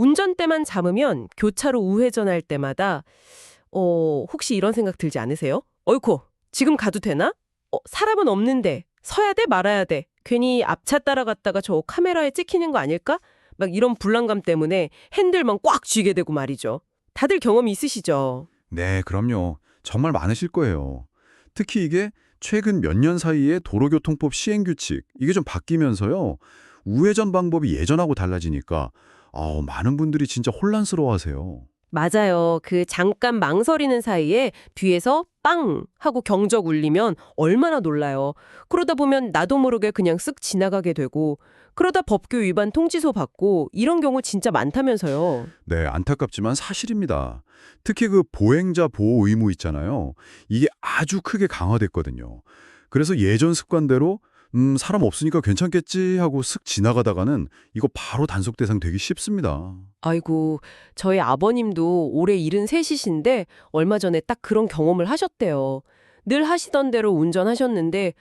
운전대만 잡으면 교차로 우회전할 때마다 혹시 이런 생각 들지 않으세요? 어이쿠, 지금 가도 되나? 사람은 없는데 서야 돼 말아야 돼. 괜히 앞차 따라갔다가 저 카메라에 찍히는 거 아닐까? 막 이런 불안감 때문에 핸들만 꽉 쥐게 되고 말이죠. 다들 경험이 있으시죠? 네, 그럼요. 정말 많으실 거예요. 특히 이게 최근 몇 년 사이에 도로교통법 시행규칙, 이게 좀 바뀌면서요. 우회전 방법이 예전하고 달라지니까 많은 분들이 진짜 혼란스러워하세요. 맞아요. 그 잠깐 망설이는 사이에 뒤에서 빵 하고 경적 울리면 얼마나 놀라요. 그러다 보면 나도 모르게 그냥 쓱 지나가게 되고 그러다 법규 위반 통지서 받고 이런 경우 진짜 많다면서요. 네, 안타깝지만 사실입니다. 특히 그 보행자 보호 의무 있잖아요. 이게 아주 크게 강화됐거든요. 그래서 예전 습관대로 사람 없으니까 괜찮겠지 하고 슥 지나가다가는 이거 바로 단속 대상 되기 쉽습니다. 아이고, 저희 아버님도 올해 73이신데 얼마 전에 딱 그런 경험을 하셨대요. 늘 하시던 대로 운전하셨는데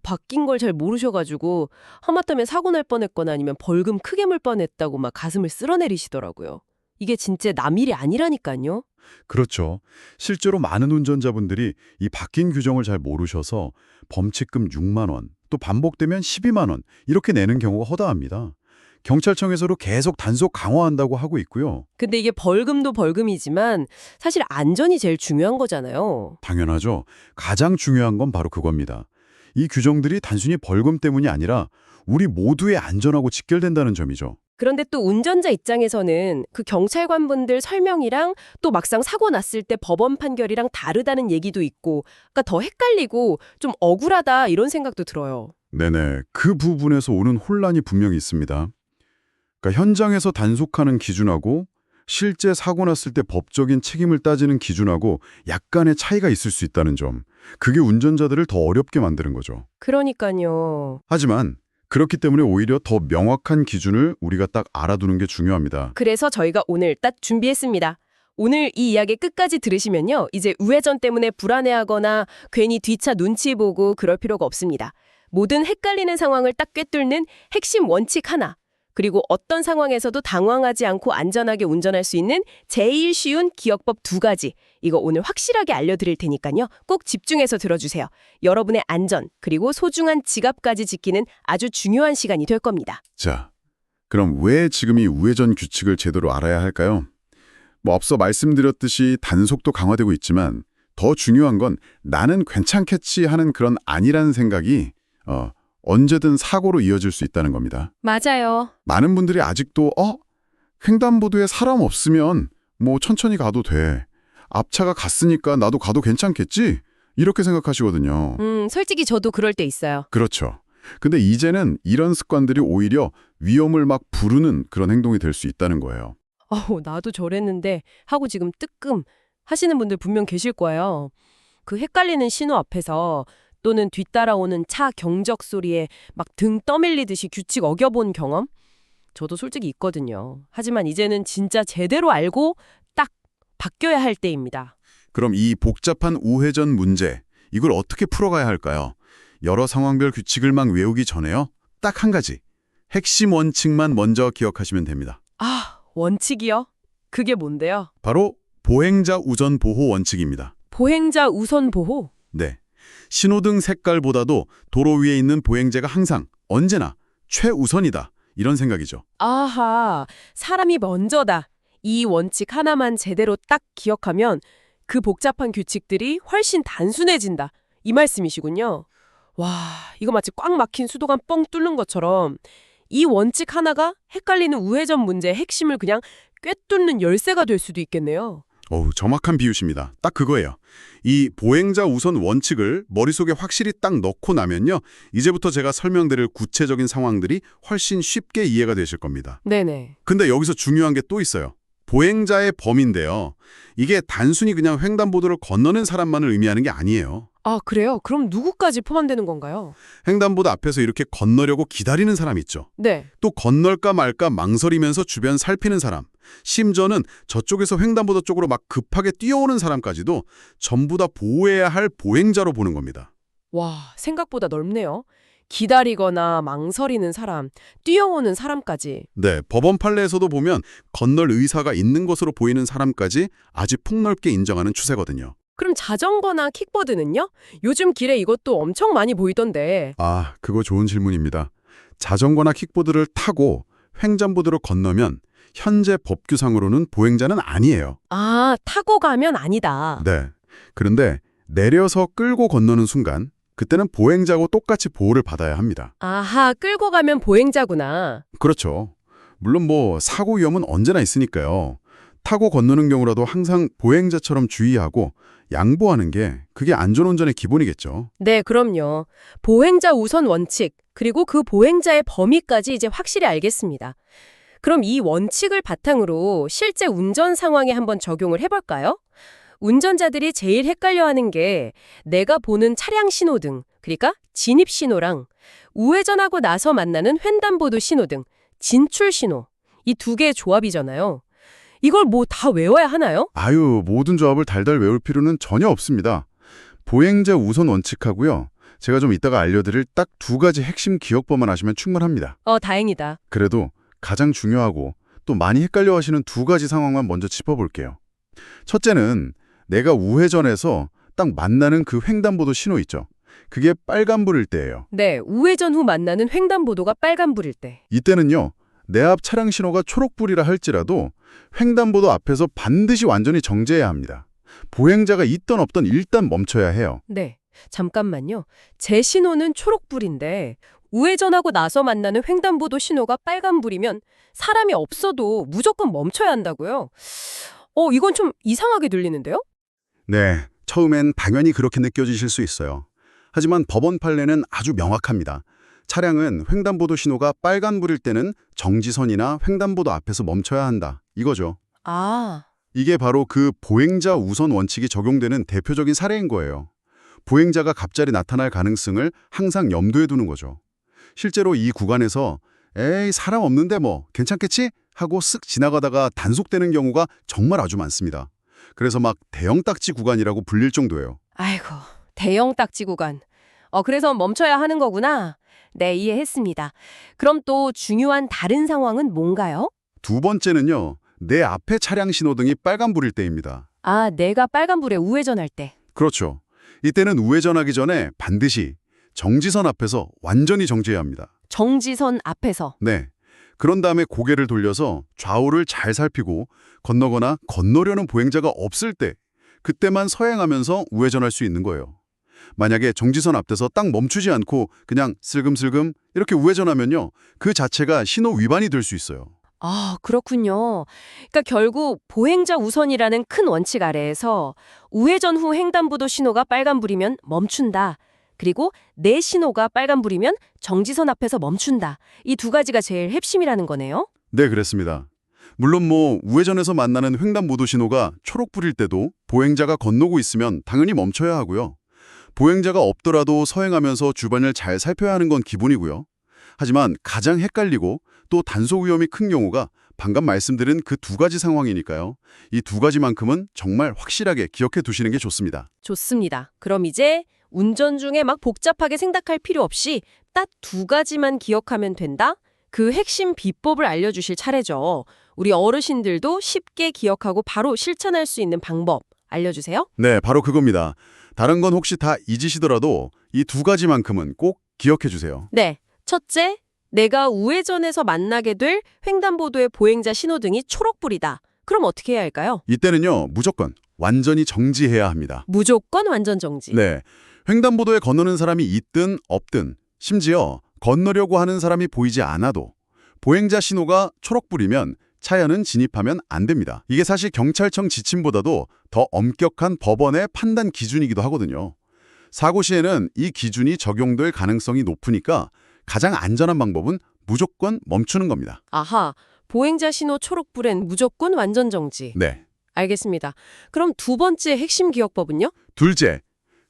바뀐 걸 잘 모르셔가지고 하마터면 사고 날 뻔했거나 아니면 벌금 크게 물 뻔했다고 막 가슴을 쓸어내리시더라고요. 이게 진짜 남 일이 아니라니까요. 그렇죠. 실제로 많은 운전자분들이 이 바뀐 규정을 잘 모르셔서 범칙금 6만 원, 또 반복되면 12만 원 이렇게 내는 경우가 허다합니다. 경찰청에서도 계속 단속 강화한다고 하고 있고요. 근데 이게 벌금도 벌금이지만 사실 안전이 제일 중요한 거잖아요. 당연하죠. 가장 중요한 건 바로 그겁니다. 이 규정들이 단순히 벌금 때문이 아니라 우리 모두의 안전하고 직결된다는 점이죠. 그런데 또 운전자 입장에서는 그 경찰관분들 설명이랑 또 막상 사고 났을 때 법원 판결이랑 다르다는 얘기도 있고 그러니까 더 헷갈리고 좀 억울하다 이런 생각도 들어요. 네네. 그 부분에서 오는 혼란이 분명히 있습니다. 그러니까 현장에서 단속하는 기준하고 실제 사고 났을 때 법적인 책임을 따지는 기준하고 약간의 차이가 있을 수 있다는 점. 그게 운전자들을 더 어렵게 만드는 거죠. 그러니까요. 하지만 그렇기 때문에 오히려 더 명확한 기준을 우리가 딱 알아두는 게 중요합니다. 그래서 저희가 오늘 딱 준비했습니다. 오늘 이 이야기 끝까지 들으시면요. 이제 우회전 때문에 불안해하거나 괜히 뒷차 눈치 보고 그럴 필요가 없습니다. 모든 헷갈리는 상황을 딱 꿰뚫는 핵심 원칙 하나. 그리고 어떤 상황에서도 당황하지 않고 안전하게 운전할 수 있는 제일 쉬운 기억법 2가지. 이거 오늘 확실하게 알려드릴 테니까요. 꼭 집중해서 들어주세요. 여러분의 안전 그리고 소중한 지갑까지 지키는 아주 중요한 시간이 될 겁니다. 자, 그럼 왜 지금 이 우회전 규칙을 제대로 알아야 할까요? 앞서 말씀드렸듯이 단속도 강화되고 있지만 더 중요한 건 나는 괜찮겠지 하는 그런 아니라는 생각이 언제든 사고로 이어질 수 있다는 겁니다. 맞아요. 많은 분들이 아직도 횡단보도에 사람 없으면 천천히 가도 돼. 앞차가 갔으니까 나도 가도 괜찮겠지? 이렇게 생각하시거든요. 솔직히 저도 그럴 때 있어요. 그렇죠. 근데 이제는 이런 습관들이 오히려 위험을 막 부르는 그런 행동이 될 수 있다는 거예요. 나도 저랬는데 하고 지금 뜨끔 하시는 분들 분명 계실 거예요. 그 헷갈리는 신호 앞에서 또는 뒤따라오는 차 경적 소리에 막 등 떠밀리듯이 규칙 어겨본 경험? 저도 솔직히 있거든요. 하지만 이제는 진짜 제대로 알고 딱 바뀌어야 할 때입니다. 그럼 이 복잡한 우회전 문제, 이걸 어떻게 풀어가야 할까요? 여러 상황별 규칙을 막 외우기 전에요. 딱 한 가지, 핵심 원칙만 먼저 기억하시면 됩니다. 원칙이요? 그게 뭔데요? 바로 보행자 우선 보호 원칙입니다. 보행자 우선 보호? 네. 신호등 색깔보다도 도로 위에 있는 보행자가 항상, 언제나 최우선이다. 이런 생각이죠. 아하, 사람이 먼저다. 이 원칙 하나만 제대로 딱 기억하면 그 복잡한 규칙들이 훨씬 단순해진다. 이 말씀이시군요. 와, 이거 마치 꽉 막힌 수도관 뻥 뚫는 것처럼 이 원칙 하나가 헷갈리는 우회전 문제의 핵심을 그냥 꿰뚫는 열쇠가 될 수도 있겠네요. 정확한 비유십니다. 딱 그거예요. 이 보행자 우선 원칙을 머릿속에 확실히 딱 넣고 나면요. 이제부터 제가 설명드릴 구체적인 상황들이 훨씬 쉽게 이해가 되실 겁니다. 네네. 근데 여기서 중요한 게 또 있어요. 보행자의 범위인데요. 이게 단순히 그냥 횡단보도를 건너는 사람만을 의미하는 게 아니에요. 아, 그래요? 그럼 누구까지 포함되는 건가요? 횡단보도 앞에서 이렇게 건너려고 기다리는 사람 있죠. 네. 또 건널까 말까 망설이면서 주변 살피는 사람. 심지어는 저쪽에서 횡단보도 쪽으로 막 급하게 뛰어오는 사람까지도 전부 다 보호해야 할 보행자로 보는 겁니다. 와, 생각보다 넓네요. 기다리거나 망설이는 사람, 뛰어오는 사람까지. 네, 법원 판례에서도 보면 건널 의사가 있는 것으로 보이는 사람까지 아주 폭넓게 인정하는 추세거든요. 그럼 자전거나 킥보드는요? 요즘 길에 이것도 엄청 많이 보이던데. 아, 그거 좋은 질문입니다. 자전거나 킥보드를 타고 횡단보도로 건너면 현재 법규상으로는 보행자는 아니에요. 아, 타고 가면 아니다. 네. 그런데 내려서 끌고 건너는 순간 그때는 보행자고 똑같이 보호를 받아야 합니다. 아하, 끌고 가면 보행자구나. 그렇죠. 물론 사고 위험은 언제나 있으니까요. 타고 건너는 경우라도 항상 보행자처럼 주의하고 양보하는 게 그게 안전운전의 기본이겠죠. 네, 그럼요. 보행자 우선 원칙, 그리고 그 보행자의 범위까지 이제 확실히 알겠습니다. 그럼 이 원칙을 바탕으로 실제 운전 상황에 한번 적용을 해볼까요? 운전자들이 제일 헷갈려하는 게 내가 보는 차량 신호등, 그러니까 진입 신호랑 우회전하고 나서 만나는 횡단보도 신호등, 진출 신호, 이 두 개의 조합이잖아요. 이걸 다 외워야 하나요? 아유, 모든 조합을 달달 외울 필요는 전혀 없습니다. 보행자 우선 원칙하고요. 제가 좀 이따가 알려드릴 딱 두 가지 핵심 기억법만 하시면 충분합니다. 다행이다. 그래도 가장 중요하고 또 많이 헷갈려하시는 두 가지 상황만 먼저 짚어볼게요. 첫째는 내가 우회전해서 딱 만나는 그 횡단보도 신호 있죠. 그게 빨간불일 때예요. 네, 우회전 후 만나는 횡단보도가 빨간불일 때. 이때는요. 내 앞 차량 신호가 초록불이라 할지라도 횡단보도 앞에서 반드시 완전히 정지해야 합니다. 보행자가 있던 없던 일단 멈춰야 해요. 네, 잠깐만요. 제 신호는 초록불인데 우회전하고 나서 만나는 횡단보도 신호가 빨간불이면 사람이 없어도 무조건 멈춰야 한다고요? 이건 좀 이상하게 들리는데요? 네, 처음엔 당연히 그렇게 느껴지실 수 있어요. 하지만 법원 판례는 아주 명확합니다. 차량은 횡단보도 신호가 빨간불일 때는 정지선이나 횡단보도 앞에서 멈춰야 한다. 이거죠. 아, 이게 바로 그 보행자 우선 원칙이 적용되는 대표적인 사례인 거예요. 보행자가 갑자기 나타날 가능성을 항상 염두에 두는 거죠. 실제로 이 구간에서 에이, 사람 없는데 괜찮겠지? 하고 쓱 지나가다가 단속되는 경우가 정말 아주 많습니다. 그래서 막 대형 딱지 구간이라고 불릴 정도예요. 아이고, 대형 딱지 구간. 그래서 멈춰야 하는 거구나. 네, 이해했습니다. 그럼 또 중요한 다른 상황은 뭔가요? 두 번째는요. 내 앞에 차량 신호등이 빨간불일 때입니다. 아, 내가 빨간불에 우회전할 때. 그렇죠. 이때는 우회전하기 전에 반드시 정지선 앞에서 완전히 정지해야 합니다. 정지선 앞에서. 네. 그런 다음에 고개를 돌려서 좌우를 잘 살피고 건너거나 건너려는 보행자가 없을 때 그때만 서행하면서 우회전할 수 있는 거예요. 만약에 정지선 앞에서 딱 멈추지 않고 그냥 슬금슬금 이렇게 우회전하면요. 그 자체가 신호 위반이 될 수 있어요. 아, 그렇군요. 그러니까 결국 보행자 우선이라는 큰 원칙 아래에서 우회전 후 횡단보도 신호가 빨간불이면 멈춘다. 그리고 내 신호가 빨간불이면 정지선 앞에서 멈춘다. 이 두 가지가 제일 핵심이라는 거네요. 네, 그랬습니다. 물론 우회전에서 만나는 횡단보도 신호가 초록불일 때도 보행자가 건너고 있으면 당연히 멈춰야 하고요. 보행자가 없더라도 서행하면서 주변을 잘 살펴야 하는 건 기본이고요. 하지만 가장 헷갈리고 또 단속 위험이 큰 경우가 방금 말씀드린 그 두 가지 상황이니까요. 이 두 가지만큼은 정말 확실하게 기억해 두시는 게 좋습니다. 좋습니다. 그럼 이제 운전 중에 막 복잡하게 생각할 필요 없이 딱 두 가지만 기억하면 된다? 그 핵심 비법을 알려주실 차례죠. 우리 어르신들도 쉽게 기억하고 바로 실천할 수 있는 방법 알려주세요. 네, 바로 그겁니다. 다른 건 혹시 다 잊으시더라도 이 두 가지만큼은 꼭 기억해 주세요. 네. 첫째, 내가 우회전에서 만나게 될 횡단보도의 보행자 신호등이 초록불이다. 그럼 어떻게 해야 할까요? 이때는요, 무조건 완전히 정지해야 합니다. 무조건 완전 정지. 네, 횡단보도에 건너는 사람이 있든 없든 심지어 건너려고 하는 사람이 보이지 않아도 보행자 신호가 초록불이면 차량은 진입하면 안 됩니다. 이게 사실 경찰청 지침보다도 더 엄격한 법원의 판단 기준이기도 하거든요. 사고 시에는 이 기준이 적용될 가능성이 높으니까 가장 안전한 방법은 무조건 멈추는 겁니다. 아하, 보행자 신호 초록불엔 무조건 완전 정지. 네. 알겠습니다. 그럼 두 번째 핵심 기억법은요? 둘째,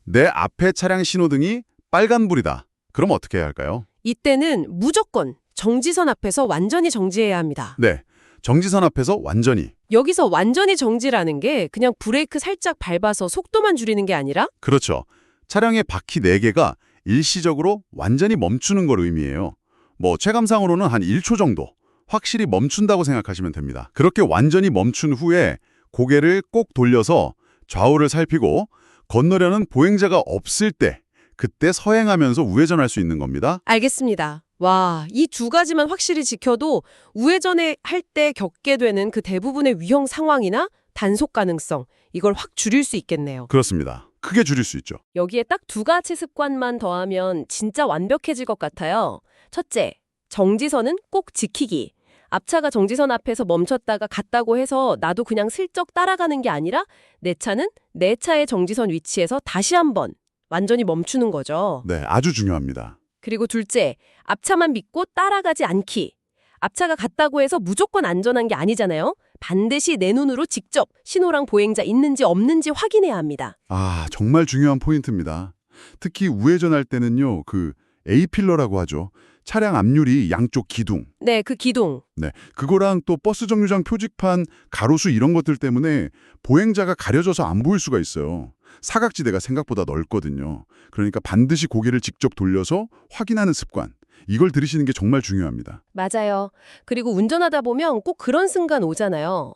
내 앞에 차량 신호등이 빨간불이다. 그럼 어떻게 해야 할까요? 이때는 무조건 정지선 앞에서 완전히 정지해야 합니다. 네, 정지선 앞에서 완전히. 여기서 완전히 정지라는 게 그냥 브레이크 살짝 밟아서 속도만 줄이는 게 아니라 그렇죠. 차량의 바퀴 4개가 일시적으로 완전히 멈추는 걸 의미해요. 뭐 체감상으로는 한 1초 정도 확실히 멈춘다고 생각하시면 됩니다. 그렇게 완전히 멈춘 후에 고개를 꼭 돌려서 좌우를 살피고 건너려는 보행자가 없을 때 그때 서행하면서 우회전할 수 있는 겁니다. 알겠습니다. 와, 이 두 가지만 확실히 지켜도 우회전에 할 때 겪게 되는 그 대부분의 위험 상황이나 단속 가능성, 이걸 확 줄일 수 있겠네요. 그렇습니다. 크게 줄일 수 있죠. 여기에 딱 두 가지 습관만 더하면 진짜 완벽해질 것 같아요. 첫째, 정지선은 꼭 지키기. 앞차가 정지선 앞에서 멈췄다가 갔다고 해서 나도 그냥 슬쩍 따라가는 게 아니라 내 차는 내 차의 정지선 위치에서 다시 한번 완전히 멈추는 거죠. 네, 아주 중요합니다. 그리고 둘째, 앞차만 믿고 따라가지 않기. 앞차가 갔다고 해서 무조건 안전한 게 아니잖아요. 반드시 내 눈으로 직접 신호랑 보행자 있는지 없는지 확인해야 합니다. 아, 정말 중요한 포인트입니다. 특히 우회전할 때는요, 그 A필러라고 하죠. 차량 앞유리 양쪽 기둥. 네, 그 기둥. 네, 그거랑 또 버스 정류장 표지판, 가로수 이런 것들 때문에 보행자가 가려져서 안 보일 수가 있어요. 사각지대가 생각보다 넓거든요. 그러니까 반드시 고개를 직접 돌려서 확인하는 습관. 이걸 들이시는 게 정말 중요합니다. 맞아요. 그리고 운전하다 보면 꼭 그런 순간 오잖아요.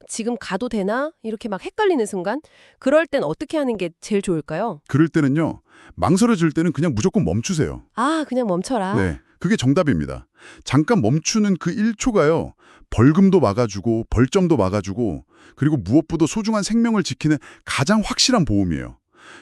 지금 가도 되나? 이렇게 막 헷갈리는 순간? 그럴 땐 어떻게 하는 게 제일 좋을까요? 그럴 때는요, 망설여질 때는 그냥 무조건 멈추세요. 아, 그냥 멈춰라. 네, 그게 정답입니다. 잠깐 멈추는 그 1초가요. 벌금도 막아주고 벌점도 막아주고 그리고 무엇보다 소중한 생명을 지키는 가장 확실한 보험이에요.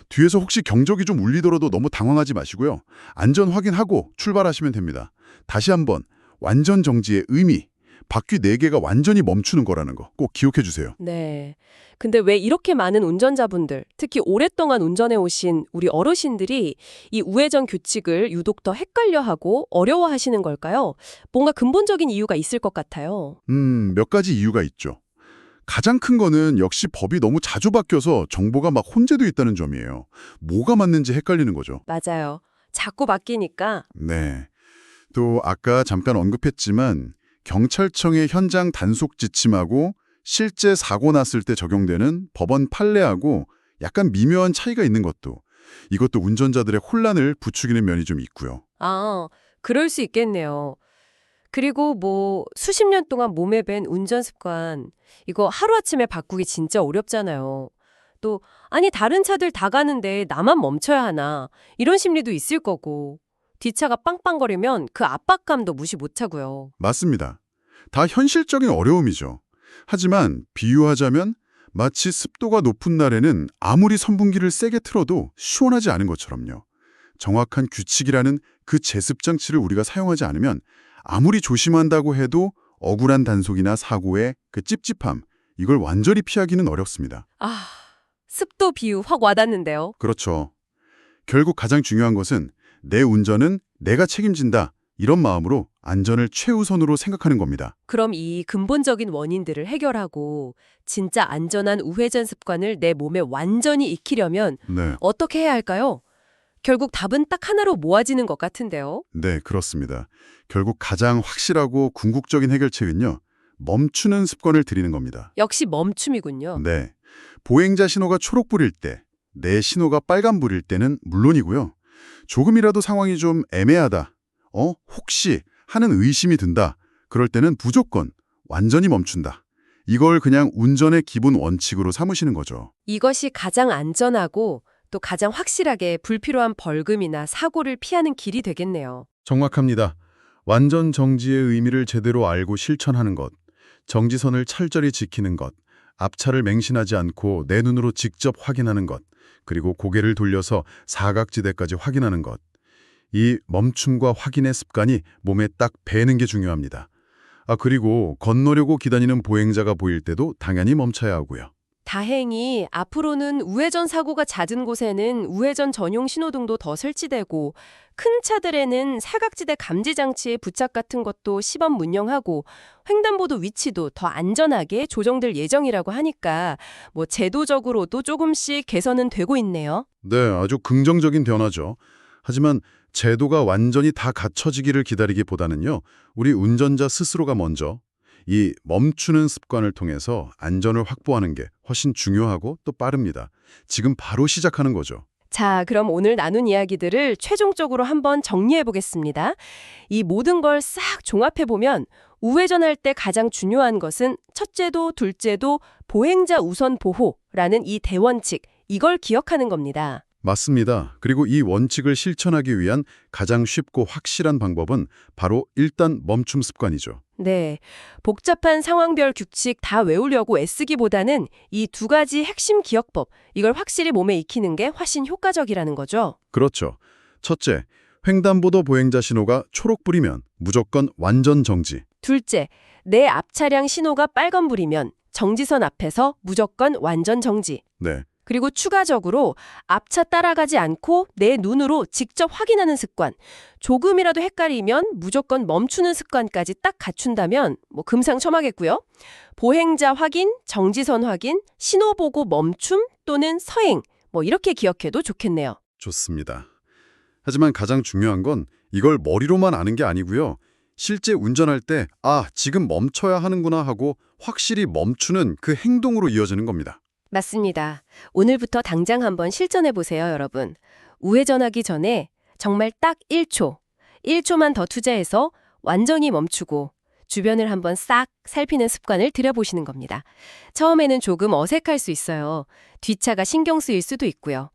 뒤에서 혹시 경적이 좀 울리더라도 너무 당황하지 마시고요. 안전 확인하고 출발하시면 됩니다. 다시 한번 완전 정지의 의미, 바퀴 4개가 완전히 멈추는 거라는 거 꼭 기억해 주세요. 네. 근데 왜 이렇게 많은 운전자분들, 특히 오랫동안 운전해 오신 우리 어르신들이 이 우회전 규칙을 유독 더 헷갈려하고 어려워하시는 걸까요? 뭔가 근본적인 이유가 있을 것 같아요. 몇 가지 이유가 있죠. 가장 큰 거는 역시 법이 너무 자주 바뀌어서 정보가 막 혼재돼 있다는 점이에요. 뭐가 맞는지 헷갈리는 거죠. 맞아요. 자꾸 바뀌니까. 네. 또 아까 잠깐 언급했지만 경찰청의 현장 단속 지침하고 실제 사고 났을 때 적용되는 법원 판례하고 약간 미묘한 차이가 있는 것도 이것도 운전자들의 혼란을 부추기는 면이 좀 있고요. 아, 그럴 수 있겠네요. 그리고 뭐 수십 년 동안 몸에 밴 운전 습관, 이거 하루아침에 바꾸기 진짜 어렵잖아요. 또 아니 다른 차들 다 가는데 나만 멈춰야 하나 이런 심리도 있을 거고 뒷차가 빵빵거리면 그 압박감도 무시 못하고요. 맞습니다. 다 현실적인 어려움이죠. 하지만 비유하자면 마치 습도가 높은 날에는 아무리 선풍기를 세게 틀어도 시원하지 않은 것처럼요. 정확한 규칙이라는 그 제습 장치를 우리가 사용하지 않으면 아무리 조심한다고 해도 억울한 단속이나 사고의 그 찝찝함, 이걸 완전히 피하기는 어렵습니다. 아, 습도 비유 확 와닿는데요. 그렇죠. 결국 가장 중요한 것은 내 운전은 내가 책임진다. 이런 마음으로 안전을 최우선으로 생각하는 겁니다. 그럼 이 근본적인 원인들을 해결하고 진짜 안전한 우회전 습관을 내 몸에 완전히 익히려면 네, 어떻게 해야 할까요? 결국 답은 딱 하나로 모아지는 것 같은데요. 네, 그렇습니다. 결국 가장 확실하고 궁극적인 해결책은요. 멈추는 습관을 들이는 겁니다. 역시 멈춤이군요. 네, 보행자 신호가 초록불일 때, 내 신호가 빨간불일 때는 물론이고요. 조금이라도 상황이 좀 애매하다, 혹시 하는 의심이 든다. 그럴 때는 무조건 완전히 멈춘다. 이걸 그냥 운전의 기본 원칙으로 삼으시는 거죠. 이것이 가장 안전하고 또 가장 확실하게 불필요한 벌금이나 사고를 피하는 길이 되겠네요. 정확합니다. 완전 정지의 의미를 제대로 알고 실천하는 것, 정지선을 철저히 지키는 것, 앞차를 맹신하지 않고 내 눈으로 직접 확인하는 것, 그리고 고개를 돌려서 사각지대까지 확인하는 것. 이 멈춤과 확인의 습관이 몸에 딱 배는 게 중요합니다. 그리고 건너려고 기다리는 보행자가 보일 때도 당연히 멈춰야 하고요. 다행히 앞으로는 우회전 사고가 잦은 곳에는 우회전 전용 신호등도 더 설치되고 큰 차들에는 사각지대 감지 장치의 부착 같은 것도 시범 운영하고 횡단보도 위치도 더 안전하게 조정될 예정이라고 하니까 뭐 제도적으로도 조금씩 개선은 되고 있네요. 네, 아주 긍정적인 변화죠. 하지만 제도가 완전히 다 갖춰지기를 기다리기보다는요, 우리 운전자 스스로가 먼저 이 멈추는 습관을 통해서 안전을 확보하는 게 훨씬 중요하고 또 빠릅니다. 지금 바로 시작하는 거죠. 자, 그럼 오늘 나눈 이야기들을 최종적으로 한번 정리해 보겠습니다. 이 모든 걸 싹 종합해 보면 우회전할 때 가장 중요한 것은 첫째도 둘째도 보행자 우선 보호라는 이 대원칙, 이걸 기억하는 겁니다. 맞습니다. 그리고 이 원칙을 실천하기 위한 가장 쉽고 확실한 방법은 바로 일단 멈춤 습관이죠. 네, 복잡한 상황별 규칙 다 외우려고 애쓰기보다는 이 두 가지 핵심 기억법, 이걸 확실히 몸에 익히는 게 훨씬 효과적이라는 거죠. 그렇죠. 첫째, 횡단보도 보행자 신호가 초록불이면 무조건 완전 정지. 둘째, 내 앞 차량 신호가 빨간불이면 정지선 앞에서 무조건 완전 정지. 네. 그리고 추가적으로 앞차 따라가지 않고 내 눈으로 직접 확인하는 습관. 조금이라도 헷갈리면 무조건 멈추는 습관까지 딱 갖춘다면 금상첨화겠고요. 보행자 확인, 정지선 확인, 신호 보고 멈춤 또는 서행. 이렇게 기억해도 좋겠네요. 좋습니다. 하지만 가장 중요한 건 이걸 머리로만 아는 게 아니고요. 실제 운전할 때 지금 멈춰야 하는구나 하고 확실히 멈추는 그 행동으로 이어지는 겁니다. 맞습니다. 오늘부터 당장 한번 실천해 보세요, 여러분. 우회전하기 전에 정말 딱 1초, 1초만 더 투자해서 완전히 멈추고 주변을 한번 싹 살피는 습관을 들여보시는 겁니다. 처음에는 조금 어색할 수 있어요. 뒷차가 신경 쓰일 수도 있고요.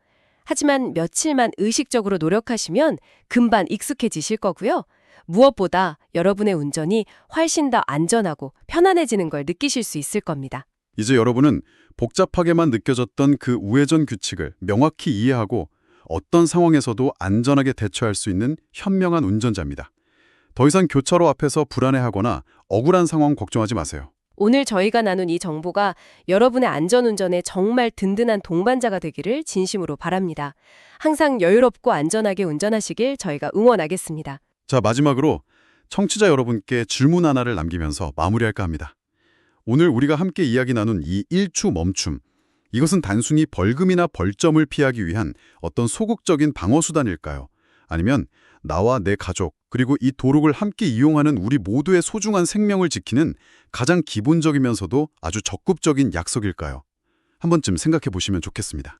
하지만 며칠만 의식적으로 노력하시면 금방 익숙해지실 거고요. 무엇보다 여러분의 운전이 훨씬 더 안전하고 편안해지는 걸 느끼실 수 있을 겁니다. 이제 여러분은 복잡하게만 느껴졌던 그 우회전 규칙을 명확히 이해하고 어떤 상황에서도 안전하게 대처할 수 있는 현명한 운전자입니다. 더 이상 교차로 앞에서 불안해하거나 억울한 상황 걱정하지 마세요. 오늘 저희가 나눈 이 정보가 여러분의 안전운전에 정말 든든한 동반자가 되기를 진심으로 바랍니다. 항상 여유롭고 안전하게 운전하시길 저희가 응원하겠습니다. 자, 마지막으로 청취자 여러분께 질문 하나를 남기면서 마무리할까 합니다. 오늘 우리가 함께 이야기 나눈 이 1초 멈춤, 이것은 단순히 벌금이나 벌점을 피하기 위한 어떤 소극적인 방어수단일까요? 아니면 나와 내 가족, 그리고 이 도로를 함께 이용하는 우리 모두의 소중한 생명을 지키는 가장 기본적이면서도 아주 적극적인 약속일까요? 한 번쯤 생각해 보시면 좋겠습니다.